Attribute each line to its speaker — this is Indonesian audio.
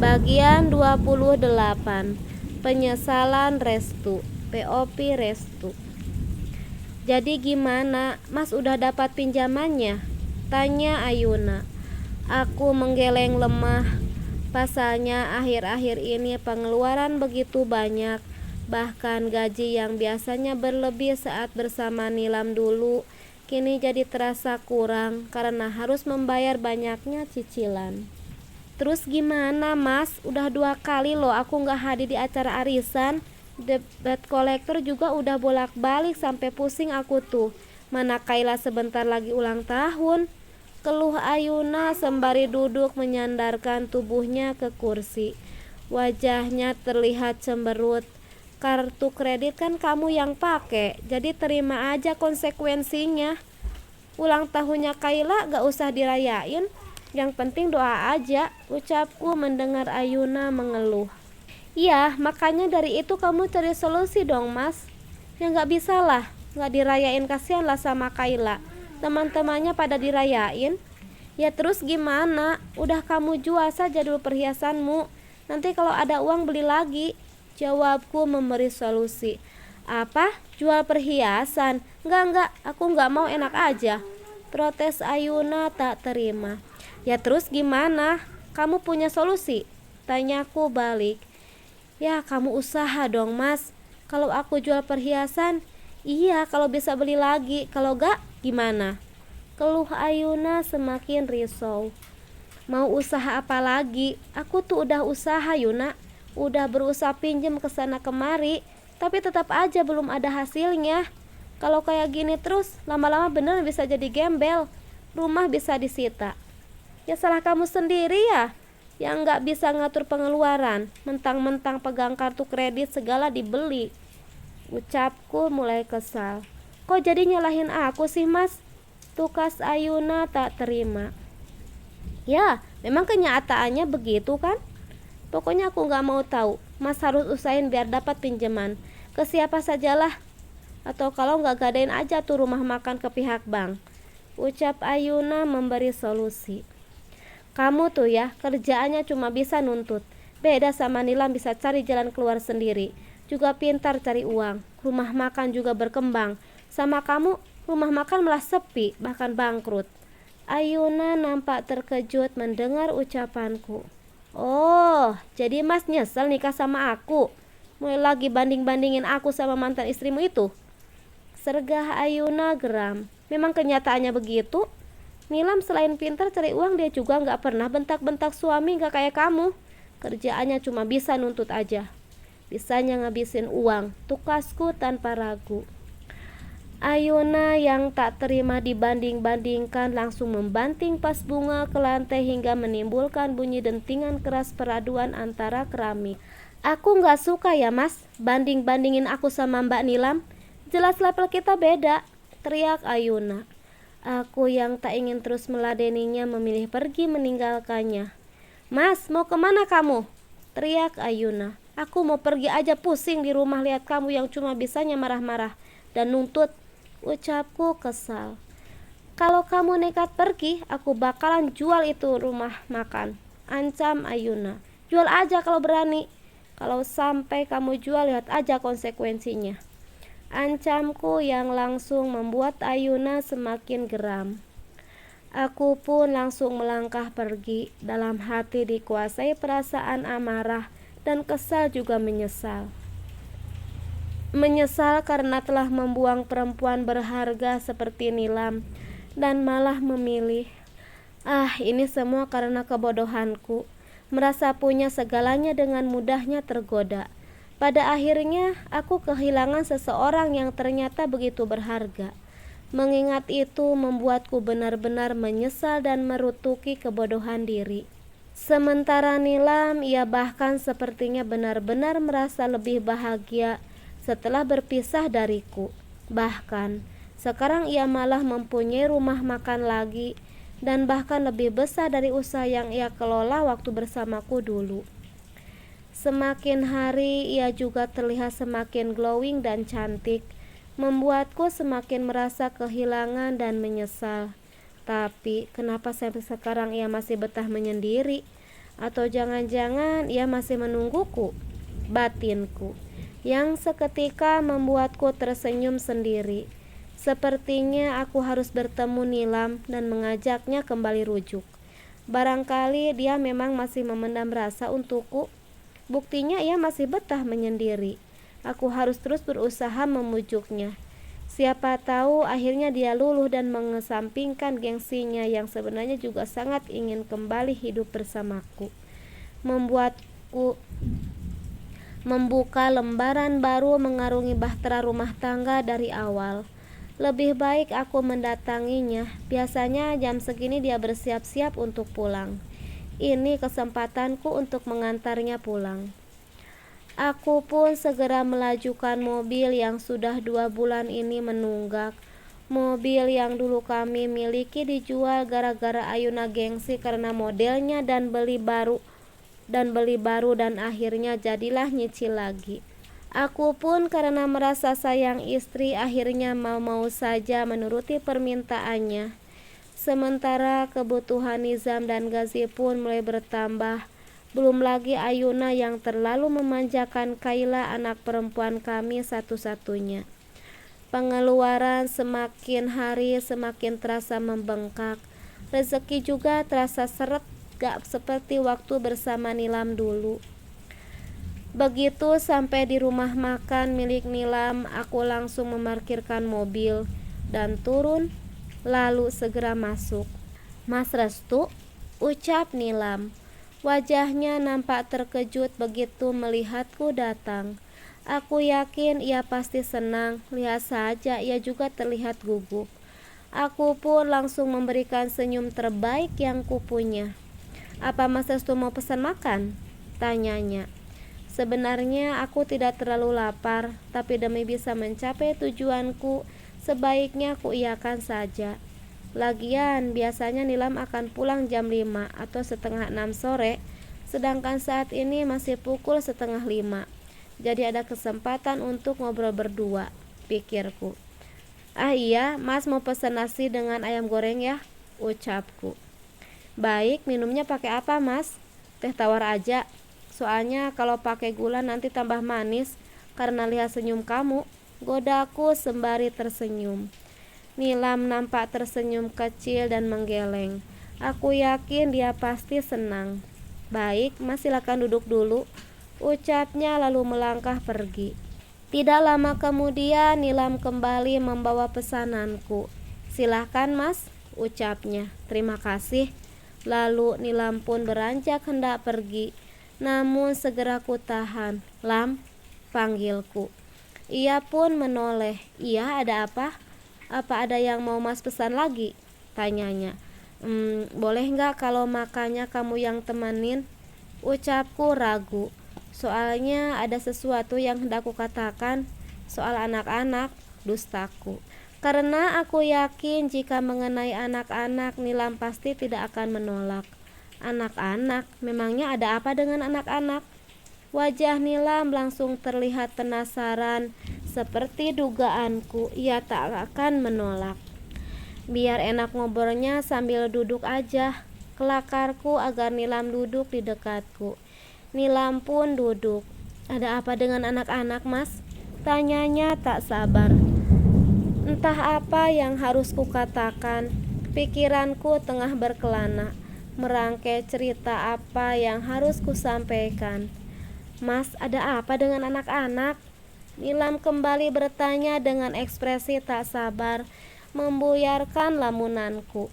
Speaker 1: Bagian 28. Penyesalan Restu. POP Restu. Jadi gimana, Mas udah dapat pinjamannya? Tanya Ayuna. Aku menggeleng lemah. Pasalnya akhir-akhir ini pengeluaran begitu banyak. Bahkan gaji yang biasanya berlebih saat bersama Nilam dulu, kini jadi terasa kurang karena harus membayar banyaknya cicilan. Terus gimana, Mas? Udah 2 kali loh aku gak hadir di acara arisan. Debt collector juga udah bolak-balik sampai pusing aku tuh. Mana Kayla sebentar lagi ulang tahun. Keluh Ayuna sembari duduk menyandarkan tubuhnya ke kursi. Wajahnya terlihat cemberut. Kartu kredit kan kamu yang pakai, jadi terima aja konsekuensinya. Ulang tahunnya Kayla gak usah dirayain, yang penting doa aja, ucapku mendengar Ayuna mengeluh. Iya, makanya dari itu kamu cari solusi dong, Mas. Ya gak bisa lah, gak dirayain, kasihan lah sama Kayla. Teman-temannya pada dirayain. Ya terus gimana? Udah kamu jual saja dulu perhiasanmu. Nanti kalau ada uang beli lagi, jawabku memberi solusi. Apa? Jual perhiasan? Enggak, aku gak mau, enak aja. Protes Ayuna tak terima. Ya terus gimana? Kamu punya solusi? Tanyaku balik. Ya kamu usaha dong, Mas. Kalau aku jual perhiasan, iya kalau bisa beli lagi. Kalau gak, gimana? Keluh Ayuna semakin risau. Mau usaha apa lagi? Aku tuh udah usaha, Yuna. Udah berusaha pinjem kesana kemari, tapi tetap aja belum ada hasilnya. Kalau kayak gini terus, lama-lama bener bisa jadi gembel. Rumah bisa disita. Ya salah kamu sendiri ya, yang gak bisa ngatur pengeluaran. Mentang-mentang pegang kartu kredit segala dibeli. Ucapku mulai kesal. Kok jadi nyalahin aku sih, Mas? Tukas Ayuna tak terima. Ya, memang kenyataannya begitu kan? Pokoknya aku gak mau tahu. Mas harus usahain biar dapat pinjaman. Ke siapa sajalah. Atau kalau gak gadain aja tuh rumah makan ke pihak bank. Ucap Ayuna memberi solusi. Kamu tuh ya, kerjaannya cuma bisa nuntut. Beda sama Nilam bisa cari jalan keluar sendiri. Juga pintar cari uang. Rumah makan juga berkembang. Sama kamu, rumah makan malah sepi, bahkan bangkrut. Ayuna nampak terkejut mendengar ucapanku. Oh, jadi Mas nyesel nikah sama aku? Mulai lagi banding-bandingin aku sama mantan istrimu itu? Sergah Ayuna geram. Memang kenyataannya begitu. Nilam selain pintar cari uang, dia juga gak pernah bentak-bentak suami gak kayak kamu. Kerjaannya cuma bisa nuntut aja. Bisanya ngabisin uang, tukasku tanpa ragu. Ayuna yang tak terima dibanding-bandingkan langsung membanting vas bunga ke lantai hingga menimbulkan bunyi dentingan keras peraduan antara keramik. Aku gak suka ya, Mas, banding-bandingin aku sama Mbak Nilam. Jelas level kita beda, teriak Ayuna. Aku yang tak ingin terus meladeninya memilih pergi meninggalkannya. Mas, mau kemana kamu? Teriak Ayuna. Aku mau pergi aja, pusing di rumah lihat kamu yang cuma bisanya marah-marah dan nuntut. Ucapku kesal. Kalau kamu nekat pergi, aku bakalan jual itu rumah makan. Ancam Ayuna. Jual aja kalau berani. Kalau sampai kamu jual, lihat aja konsekuensinya. Ancamku yang langsung membuat Ayuna semakin geram. Aku pun langsung melangkah pergi. Dalam hati dikuasai perasaan amarah dan kesal juga menyesal. Menyesal karena telah membuang perempuan berharga seperti Nilam dan malah memilih. Ini semua karena kebodohanku. Merasa punya segalanya dengan mudahnya tergoda. Pada akhirnya aku kehilangan seseorang yang ternyata begitu berharga. Mengingat itu membuatku benar-benar menyesal dan merutuki kebodohan diri. Sementara Nilam, ia bahkan sepertinya benar-benar merasa lebih bahagia setelah berpisah dariku. Bahkan sekarang ia malah mempunyai rumah makan lagi, dan bahkan lebih besar dari usaha yang ia kelola waktu bersamaku dulu. Semakin hari ia juga terlihat semakin glowing dan cantik, membuatku semakin merasa kehilangan dan menyesal. Tapi kenapa sampai sekarang ia masih betah menyendiri? Atau jangan-jangan ia masih menungguku? Batinku, yang seketika membuatku tersenyum sendiri. Sepertinya aku harus bertemu Nilam dan mengajaknya kembali rujuk. Barangkali dia memang masih memendam rasa untukku. Buktinya ia masih betah menyendiri. Aku harus terus berusaha memujuknya. Siapa tahu akhirnya dia luluh dan mengesampingkan gengsinya yang sebenarnya juga sangat ingin kembali hidup bersamaku. Membuatku membuka lembaran baru mengarungi bahtera rumah tangga dari awal. Lebih baik aku mendatanginya. Biasanya jam segini dia bersiap-siap untuk pulang. Ini kesempatanku untuk mengantarnya pulang. Aku pun segera melajukan mobil yang sudah 2 bulan ini menunggak. Mobil yang dulu kami miliki dijual gara-gara Ayuna gengsi karena modelnya dan beli baru dan akhirnya jadilah nyicil lagi. Aku pun karena merasa sayang istri akhirnya mau-mau saja menuruti permintaannya. Sementara kebutuhan Nizam dan Gazi pun mulai bertambah. Belum lagi Ayuna yang terlalu memanjakan Kaila, anak perempuan kami satu-satunya. Pengeluaran semakin hari semakin terasa membengkak. Rezeki juga terasa seret, gak seperti waktu bersama Nilam dulu. Begitu sampai di rumah makan milik Nilam, aku langsung memarkirkan mobil dan turun, lalu segera masuk. Mas Restu, ucap Nilam. Wajahnya nampak terkejut begitu melihatku datang. Aku yakin ia pasti senang, lihat saja ia juga terlihat gugup. Aku pun langsung memberikan senyum terbaik yang kupunya. Apa Mas Restu mau pesan makan? Tanyanya. Sebenarnya aku tidak terlalu lapar, tapi demi bisa mencapai tujuanku, sebaiknya ku iyakan saja. Lagian biasanya Nilam akan pulang jam 5 atau setengah 6 sore, sedangkan saat ini masih pukul setengah 5. Jadi ada kesempatan untuk ngobrol berdua, pikirku. Ah iya, Mas mau pesan nasi dengan ayam goreng ya, ucapku. Baik, minumnya pakai apa Mas? Teh tawar aja, soalnya kalau pakai gula nanti tambah manis karena lihat senyum kamu, godaku sembari tersenyum. Nilam nampak tersenyum kecil dan menggeleng. Aku yakin dia pasti senang. Baik, Mas silakan duduk dulu, ucapnya lalu melangkah pergi. Tidak lama kemudian Nilam kembali membawa pesananku. Silahkan Mas, ucapnya. Terima kasih. Lalu Nilam pun beranjak hendak pergi. Namun segera ku tahan. Lam, panggilku. Ia pun menoleh. Iya, ada apa? Apa ada yang mau Mas pesan lagi? Tanyanya. Boleh nggak kalau makannya kamu yang temenin? Ucapku ragu. Soalnya ada sesuatu yang hendak ku katakan soal anak-anak, dustaku. Karena aku yakin jika mengenai anak-anak Nilam pasti tidak akan menolak. Anak-anak? Memangnya ada apa dengan anak-anak? Wajah Nilam langsung terlihat penasaran. Seperti dugaanku, ia tak akan menolak. Biar enak ngobrolnya sambil duduk aja, kelakarku agar Nilam duduk di dekatku. Nilam pun duduk. Ada apa dengan anak-anak Mas? Tanyanya tak sabar. Entah apa yang harus kukatakan. Pikiranku tengah berkelana, merangkai cerita apa yang harus kusampaikan. Mas, ada apa dengan anak-anak? Nilam kembali bertanya dengan ekspresi tak sabar, membuyarkan lamunanku.